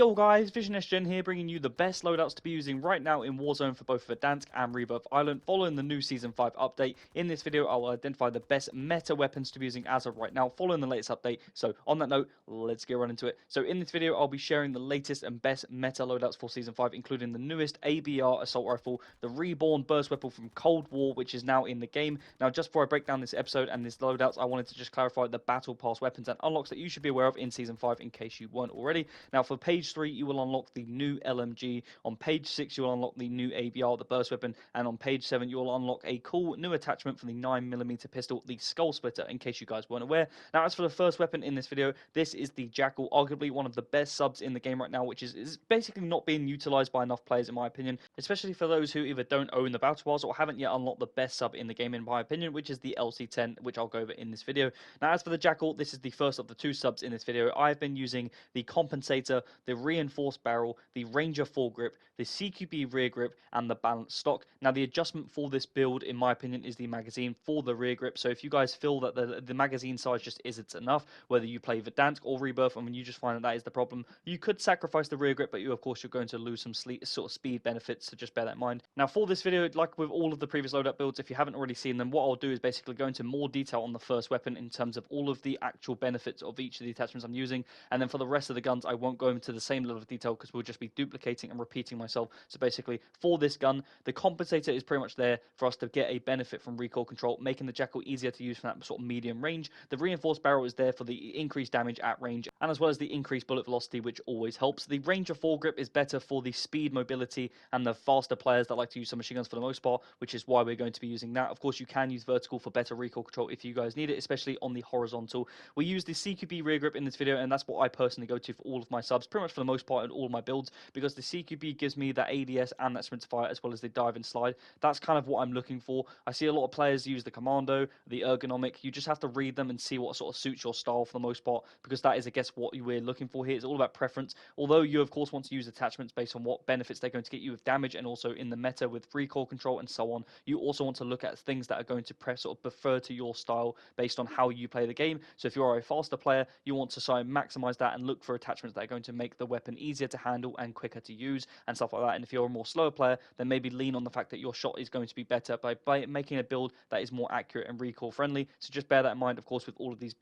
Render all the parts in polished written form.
Yo guys, Vision SGen here, bringing you the best loadouts to be using right now in Warzone for both Verdansk and Rebirth Island following the new Season 5 update. In this video, I will identify the best meta weapons to be using as of right now following the latest update. So on that note, let's get right into it. So in this video, I'll be sharing the latest and best meta loadouts for Season 5, including the newest ABR assault rifle, the reborn burst weapon from Cold War, which is now in the game. Now, just before I break down this episode and this loadouts, I wanted to just clarify the battle pass weapons and unlocks that you should be aware of in Season 5 in case you weren't already. Now, for page 3, you will unlock the new LMG. On page 6, you will unlock the new ABR, the burst weapon. And on page 7, you will unlock a cool new attachment for the 9mm pistol, the Skull Splitter, in case you guys weren't aware. Now, as for the first weapon in this video, this is the Jackal, arguably one of the best subs in the game right now, which is basically not being utilized by enough players, in my opinion, especially for those who either don't own the battle pass or haven't yet unlocked the best sub in the game, in my opinion, which is the LC10, which I'll go over in this video. Now, as for the Jackal, this is the first of the two subs in this video. I've been using the Compensator, the Reinforced Barrel, the Ranger foregrip, the CQB rear grip, and the balanced stock. Now, the adjustment for this build, in my opinion, is the magazine for the rear grip. So if you guys feel that the magazine size just isn't enough, whether you play Verdansk or Rebirth, and when you just find that is the problem, you could sacrifice the rear grip, but of course, you're going to lose some sort of speed benefits, so just bear that in mind. Now, for this video, like with all of the previous loadout builds, if you haven't already seen them, what I'll do is basically go into more detail on the first weapon in terms of all of the actual benefits of each of the attachments I'm using, and then for the rest of the guns, I won't go into the same level of detail because we'll just be duplicating and repeating myself. So basically, for this gun, the Compensator is pretty much there for us to get a benefit from recoil control, making the Jackal easier to use from that sort of medium range. The Reinforced Barrel is there for the increased damage at range, and as well as the increased bullet velocity, which always helps. The Ranger foregrip is better for the speed, mobility, and the faster players that like to use some machine guns for the most part, which is why we're going to be using that. Of course, you can use vertical for better recoil control if you guys need it, especially on the horizontal. We use the CQB rear grip in this video, and that's what I personally go to for all of my subs, pretty much for the most part in all of my builds, because the CQB gives me that ADS and that sprint to fire, as well as the dive and slide. That's kind of what I'm looking for. I see a lot of players use the commando, the ergonomic. You just have to read them and see what sort of suits your style for the most part, because that is, I guess, what we're looking for here. It's all about preference, although you of course want to use attachments based on what benefits they're going to get you with damage, and also in the meta with recoil control and so on. You also want to look at things that are going to sort of prefer to your style based on how you play the game. So if you're a faster player, you want to try and maximize that and look for attachments that are going to make the weapon easier to handle and quicker to use and stuff like that. And if you're a more slower player, then maybe lean on the fact that your shot is going to be better by making a build that is more accurate and recoil friendly. So just bear that in mind, of course, with all of these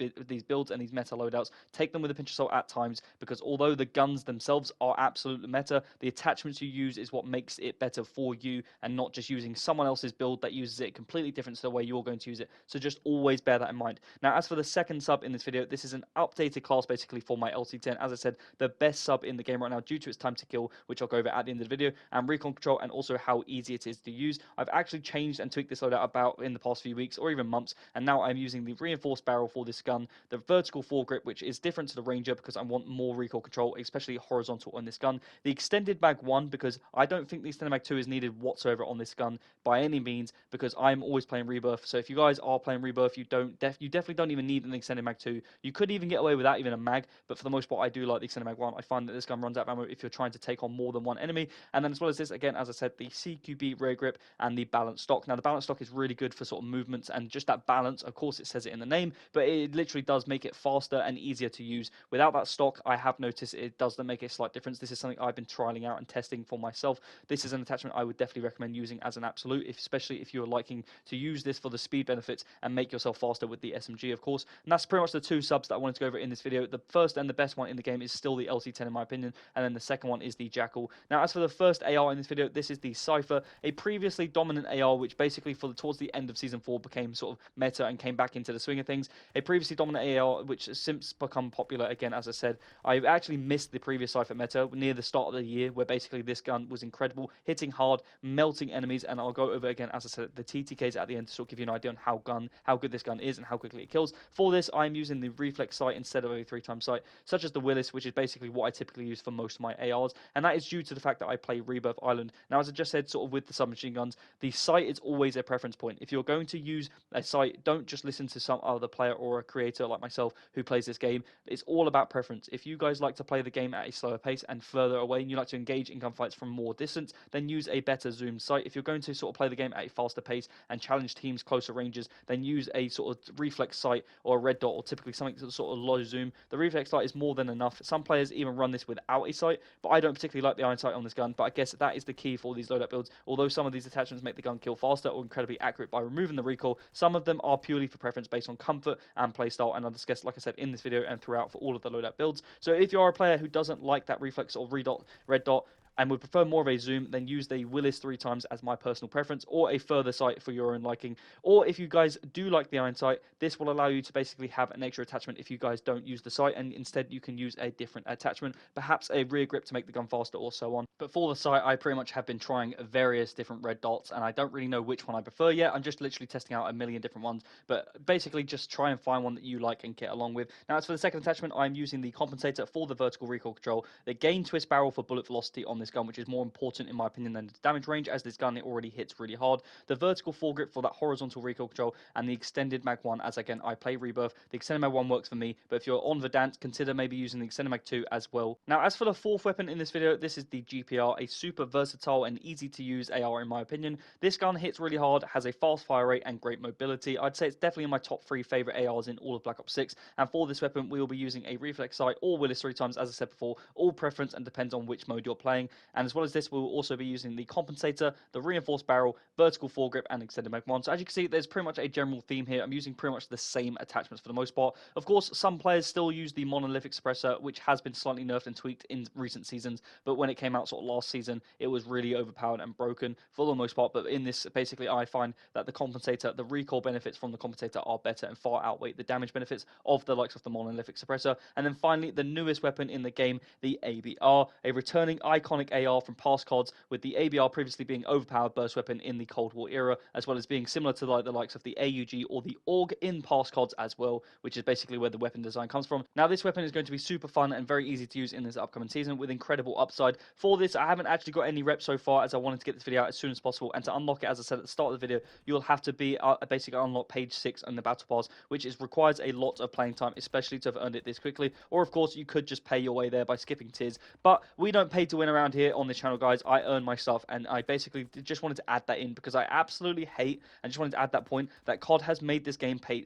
builds and these meta loadouts. Take them with a pinch of salt at times, because although the guns themselves are absolutely meta, the attachments you use is what makes it better for you, and not just using someone else's build that uses it completely different to the way you're going to use it. So just always bear that in mind. Now, as for the second sub in this video, this is an updated class basically for my LC10. As I said, the best sub in the game right now due to its time to kill, which I'll go over at the end of the video, and recoil control, and also how easy it is to use. I've actually changed and tweaked this loadout about in the past few weeks or even months, and now I'm using the Reinforced Barrel for this gun, the vertical foregrip, which is different to the Ranger because I want more recoil control, especially horizontal on this gun. The extended mag 1, because I don't think the extended mag 2 is needed whatsoever on this gun by any means, because I'm always playing Rebirth. So if you guys are playing Rebirth, you definitely don't even need an extended mag 2. You could even get away without even a mag, but for the most part, I do like the extended mag 1. I find that this gun runs out of ammo if you're trying to take on more than one enemy. And then as well as this, again, as I said, the CQB rear grip and the balanced stock. Now, the balanced stock is really good for sort of movements and just that balance. Of course, it says it in the name, but it literally does make it faster and easier to use. Without that stock, I have noticed it does make a slight difference. This is something I've been trialing out and testing for myself. This is an attachment I would definitely recommend using as an absolute, especially if you're liking to use this for the speed benefits and make yourself faster with the SMG, of course. And that's pretty much the two subs that I wanted to go over in this video. The first and the best one in the game is still the LC10 in my opinion, and then the second one is the Jackal. Now, as for the first AR in this video, this is the Cypher, a previously dominant AR, which basically towards the end of Season 4 became sort of meta and came back into the swing of things. A previously dominant AR, which has since become popular again, as I said. I actually missed the previous Cypher meta near the start of the year, where basically this gun was incredible, hitting hard, melting enemies, and I'll go over again, as I said, the TTKs at the end to sort of give you an idea on how good this gun is and how quickly it kills. For this, I'm using the reflex sight instead of a 3x sight, such as the Willis, which is basically what I typically use for most of my ARs, and that is due to the fact that I play Rebirth Island. Now, as I just said, sort of with the submachine guns, the sight is always a preference point. If you're going to use a sight, don't just listen to some other player or a creator like myself who plays this game. It's all about preference. If you guys like to play the game at a slower pace and further away, and you like to engage in gunfights from more distance, then use a better zoom sight. If you're going to sort of play the game at a faster pace and challenge teams closer ranges, then use a sort of reflex sight or a red dot, or typically something that's sort of low zoom. The reflex sight is more than enough. Some players even run run this without a sight, but I don't particularly like the iron sight on this gun, but I guess that is the key for these loadout builds. Although some of these attachments make the gun kill faster or incredibly accurate by removing the recoil, some of them are purely for preference based on comfort and playstyle, and I'll discuss, like I said, in this video and throughout for all of the loadout builds. So if you are a player who doesn't like that reflex or red dot, and would prefer more of a zoom, then use the Willis 3 times as my personal preference, or a further sight for your own liking. Or if you guys do like the iron sight, this will allow you to basically have an extra attachment if you guys don't use the sight, and instead you can use a different attachment, perhaps a rear grip to make the gun faster or so on. But for the sight, I pretty much have been trying various different red dots, and I don't really know which one I prefer yet. I'm just literally testing out a million different ones, but basically just try and find one that you like and get along with. Now, as for the second attachment, I'm using the compensator for the vertical recoil control, the gain twist barrel for bullet velocity on this gun, which is more important in my opinion than the damage range, as this gun it already hits really hard, the vertical foregrip for that horizontal recoil control, and the extended mag 1, as again I play Rebirth. The extended mag 1 works for me, but if you're on Verdansk, consider maybe using the extended mag 2 as well. Now, as for the fourth weapon in this video, this is the GPR, a super versatile and easy to use AR in my opinion. This gun hits really hard, has a fast fire rate and great mobility. I'd say it's definitely in my top 3 favorite ARs in all of Black Ops 6, and for this weapon we will be using a reflex sight or Willis 3 times, as I said before, all preference and depends on which mode you're playing. And as well as this, we will also be using the compensator, the reinforced barrel, vertical foregrip, and extended mag 1. So as you can see, there's pretty much a general theme here. I'm using pretty much the same attachments for the most part. Of course, some players still use the monolithic suppressor, which has been slightly nerfed and tweaked in recent seasons, but when it came out sort of last season, it was really overpowered and broken for the most part. But in this, basically, I find that the compensator, the recoil benefits from the compensator are better and far outweigh the damage benefits of the likes of the monolithic suppressor. And then finally, the newest weapon in the game, the ABR, a returning iconic AR from past CODs, with the ABR previously being overpowered burst weapon in the Cold War era, as well as being similar to the likes of the AUG or the AUG in past CODs as well, which is basically where the weapon design comes from. Now, this weapon is going to be super fun and very easy to use in this upcoming season with incredible upside. For this, I haven't actually got any reps so far, as I wanted to get this video out as soon as possible, and to unlock it, as I said at the start of the video, you'll have to be basically unlock page 6 on the battle pass, which requires a lot of playing time, especially to have earned it this quickly. Or of course, you could just pay your way there by skipping tiers, but we don't pay to win around here on this channel, guys. I earn my stuff, and I basically just wanted to add that in because I absolutely hate, and just wanted to add that point, that COD has made this game pay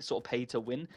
to win.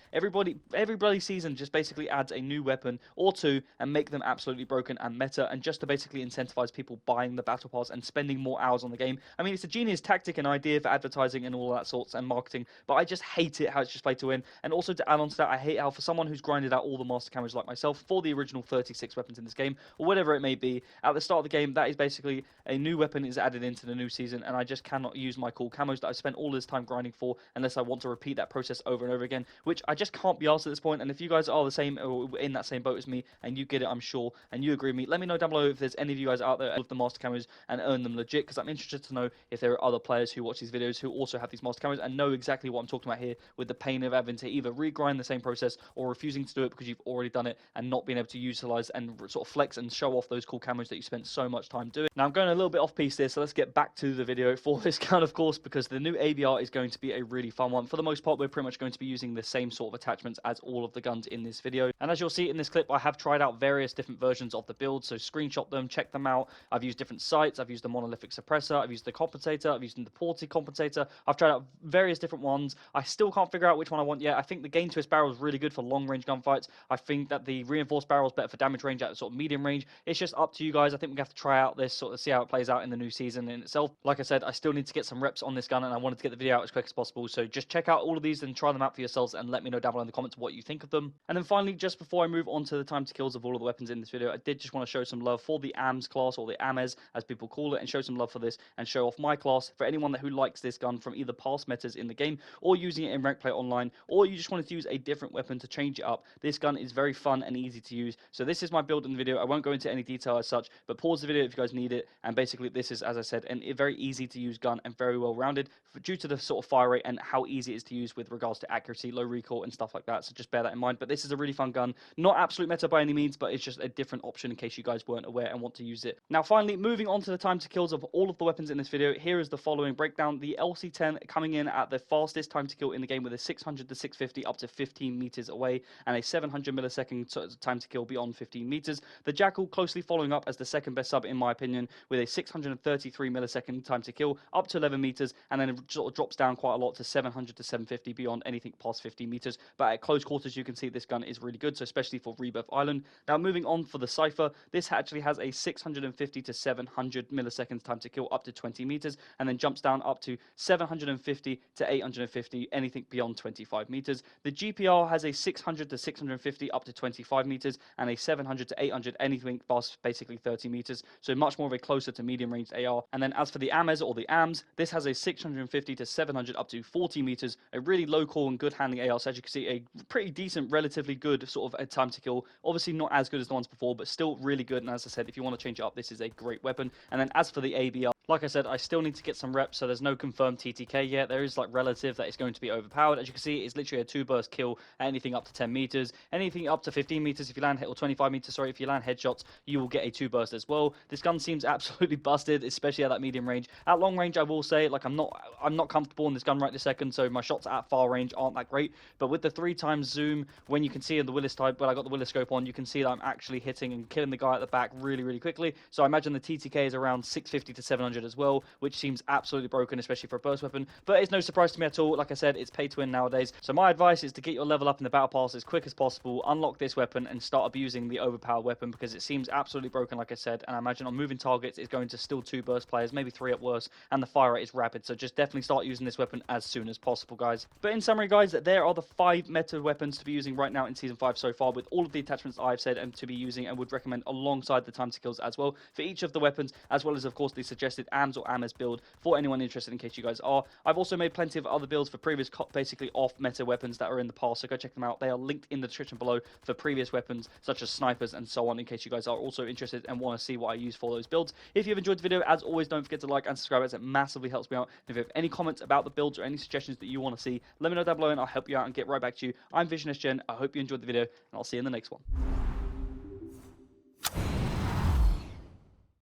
Every season just basically adds a new weapon or two and make them absolutely broken and meta, and just to basically incentivize people buying the battle pass and spending more hours on the game. I mean, it's a genius tactic and idea for advertising and all that sorts and marketing, but I just hate it how it's just played to win. And also, to add on to that, I hate how, for someone who's grinded out all the master camos like myself for the original 36 weapons in this game, or whatever it may be, at the start of the game, that is basically a new weapon is added into the new season, and I just cannot use my cool camos that I've spent all this time grinding for unless I want to repeat that process over and over again, which I just can't be asked at this point. And if you guys are the same or in that same boat as me and you get it, I'm sure, and you agree with me, let me know down below if there's any of you guys out there with the master camos and earn them legit, because I'm interested to know if there are other players who watch these videos who also have these master camos and know exactly what I'm talking about here, with the pain of having to either regrind the same process or refusing to do it because you've already done it and not being able to utilize and sort of flex and show off those cool camos that you spent so much time doing. Now, I'm going a little bit off piece here, so let's get back to the video for this gun, of course, because the new ABR is going to be a really fun one. For the most part, we're pretty much going to be using the same sort of attachments as all of the guns in this video. And as you'll see in this clip, I have tried out various different versions of the build, so screenshot them, check them out. I've used different sights, I've used the monolithic suppressor, I've used the compensator, I've used the ported compensator, I've tried out various different ones. I still can't figure out which one I want yet. I think the gain twist barrel is really good for long range gunfights. I think that the reinforced barrel is better for damage range at sort of medium range. It's just up to you guys. I think we have to try out this, sort of see how it plays out in the new season in itself. Like I said, I still need to get some reps on this gun, and I wanted to get the video out as quick as possible, so just check out all of these and try them out for yourselves and let me know down below in the comments what you think of them. And then finally, just before I move on to the time to kills of all of the weapons in this video, I did just want to show some love for the Ames class, or the Ames as people call it, and show some love for this and show off my class for anyone who likes this gun from either past metas in the game or using it in rank play online, or you just wanted to use a different weapon to change it up. This gun is very fun and easy to use. So this is my build in the video. I won't go into any detail as such, but pause the video if you guys need it. And basically, this is, as I said, a very easy to use gun and very well rounded due to the sort of fire rate and how easy it is to use with regards to accuracy, low recoil, and stuff like that. So just bear that in mind. But this is a really fun gun, not absolute meta by any means, but it's just a different option in case you guys weren't aware and want to use it. Now, finally, moving on to the time to kills of all of the weapons in this video, here is the following breakdown. The LC10 coming in at the fastest time to kill in the game with a 600 to 650 up to 15 meters away, and a 700 millisecond time to kill beyond 15 meters. The Jackal closely following up as the second best sub in my opinion, with a 633 millisecond time to kill, up to 11 meters, and then it sort of drops down quite a lot to 700 to 750 beyond anything past 50 meters. But at close quarters, you can see this gun is really good, so especially for Rebirth Island. Now, moving on for the Cypher, this actually has a 650 to 700 milliseconds time to kill, up to 20 meters, and then jumps down up to 750 to 850, anything beyond 25 meters. The GPR has a 600 to 650 up to 25 meters, and a 700 to 800, anything past basically 30 meters, so much more of a closer to medium range AR. And then as for the Ames or the AMS, this has a 650 to 700 up to 40 meters, a really local and good handling AR. So as you can see, a pretty decent, relatively good sort of a time to kill. Obviously not as good as the ones before, but still really good. And as I said, if you want to change it up, this is a great weapon. And then as for the ABR, like I said, I still need to get some reps, so there's no confirmed TTK yet. There is like relative that it's going to be overpowered. As you can see, it's literally a 2-burst kill at anything up to 10 meters, anything up to 15 meters. If you land, or 25 meters, sorry, if you land headshots, you will get a 2-burst as well. This gun seems absolutely busted, especially at that medium range. At long range, I will say, like I'm not comfortable in this gun right this second, so my shots at far range aren't that great. But with the 3x zoom, when you can see in the Willis type, when I got the Willis scope on, you can see that I'm actually hitting and killing the guy at the back really, really quickly. So I imagine the TTK is around 650 to 700 as well, which seems absolutely broken, especially for a burst weapon. But it's no surprise to me at all. Like I said, it's pay to win nowadays. So my advice is to get your level up in the battle pass as quick as possible, unlock this weapon, and start abusing the overpowered weapon, because it seems absolutely broken, like I said. And I imagine on moving targets, it's going to still 2 burst players, maybe 3 at worst, and the fire rate is rapid. So just definitely start using this weapon as soon as possible, guys. But in summary, guys, there are the 5 meta weapons to be using right now in Season 5 so far, with all of the attachments I've said and to be using and would recommend alongside the time to kills as well for each of the weapons, as well as, of course, the suggested AMS or AMS build for anyone interested, in case you guys are. I've also made plenty of other builds for previous basically off meta weapons that are in the past, so go check them out. They are linked in the description below for previous weapons such as snipers and so on, in case you guys are also interested and want to see what I use for those builds. If you've enjoyed the video, as always, don't forget to like and subscribe, as it massively helps me out. And if you have any comments about the builds or any suggestions that you want to see, let me know down below and I'll help you out and get right back to you. I'm VisionSGen. I hope you enjoyed the video, and I'll see you in the next one.